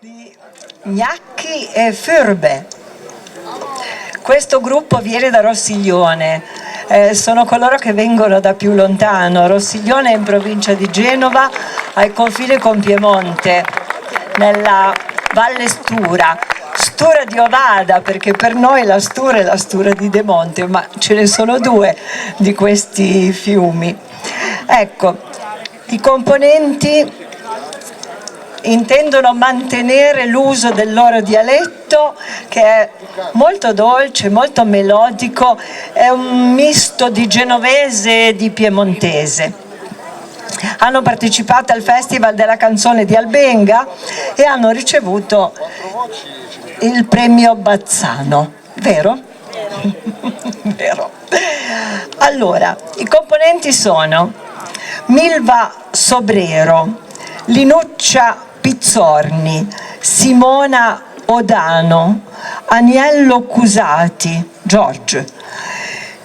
di Gnacchi e Furbe. Questo gruppo viene da Rossiglione, sono coloro che vengono da più lontano. Rossiglione è in provincia di Genova, al confine con Piemonte, nella Valle Stura. Stura di Ovada, perché per noi la Stura è la Stura di Demonte, ma ce ne sono due di questi fiumi. Ecco, i componenti intendono mantenere l'uso del loro dialetto, che è molto dolce, molto melodico, è un misto di genovese e di piemontese. Hanno partecipato al Festival della Canzone di Albenga e hanno ricevuto il premio Bazzano, vero? Vero. Allora, i componenti sono Milva Sobrero, Linuccia Pizzorni, Simona Odano, Aniello Cusati, Giorgio,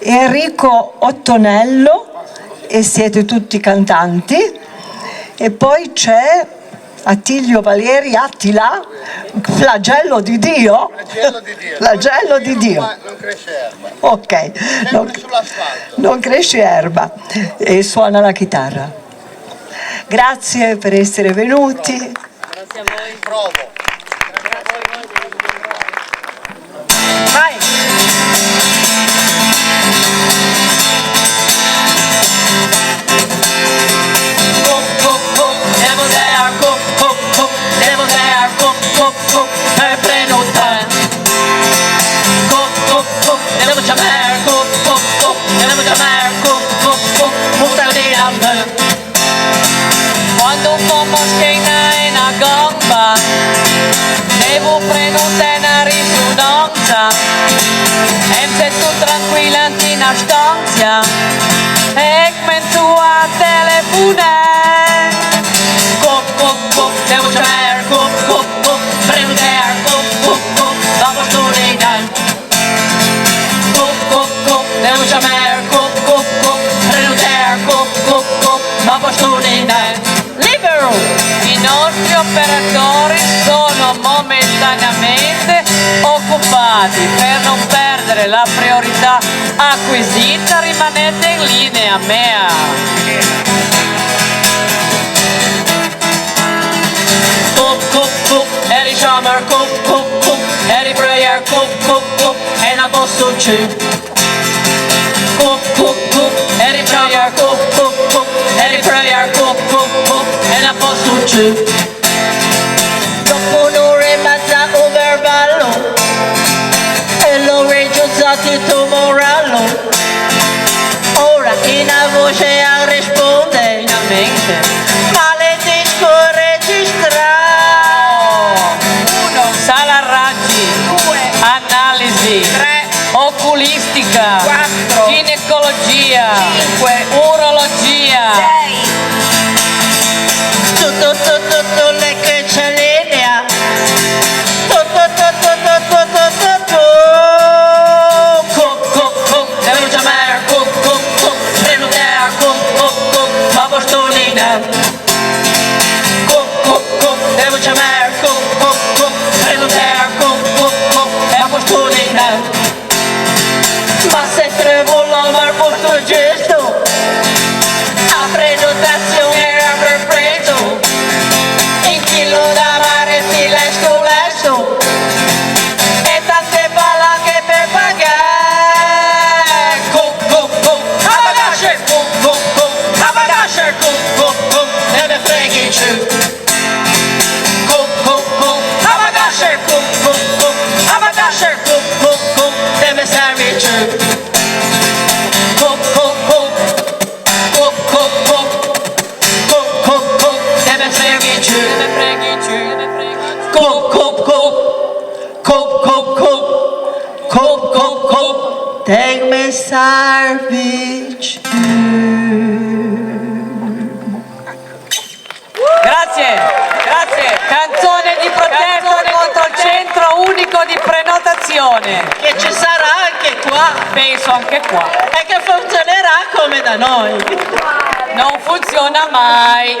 Enrico Ottonello, e siete tutti cantanti, e poi c'è Attilio Valeri, Attila, Flagello di Dio. Flagello di Dio. Non cresce erba. Ok, non cresce erba e suona la chitarra. Grazie per essere venuti. Grazie a voi. Provo. Vai. Quando un poco scena in una gamba, devo prenotare una risonanza, e se tu tranquilla in una stanza, e comincio a telefonare. Devo chiamare, prenotare, dopo sto lì dai. Devo chiamare, prenotare, dopo sto lì dai. Libero! I nostri operatori sono momentaneamente occupati. Per non perdere la priorità acquisita, rimanete in linea, mea. Eri Summer, eri Prayer, e la posso ci. Eri Prayer, eri Prayer, e la posso ci. Dopo un'ora e mezza overballo, e l'ho reggiuzzato il morallo. Ora in a voce a risponde in mente, ma le disco registra. 1. Sala raggi. 2. Analisi. 3. Oculistica. 4. Ginecologia. 5. Urologia. 6. Tutto le che c'è linea. Devo chiamare, prenotare, dopo sto lì. Devo chiamare, prenotare, dopo sto lì. Ma se trovo l'uomo al posto giusto, a prenotazione era per preso, in chilo da mare si lesto, e tante palanche per pagare. Abagasce, deve freghi ciù. Abagasce, deve servi ciù. Deve servi ciù. Take me service. Grazie, grazie. Canzone di protesta contro il centro unico di prenotazione. Che ci sarà anche qua. Penso anche qua. E che funzionerà come da noi. Non funziona mai.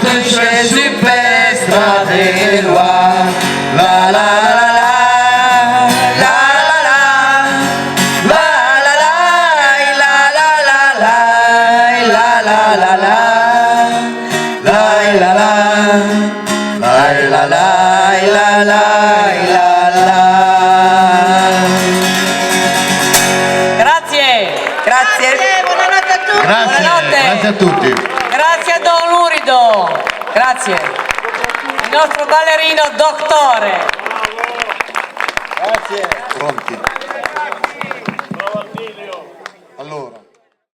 tutti. Grazie a Don Lurido. Grazie. Il nostro ballerino dottore. Grazie. Pronti.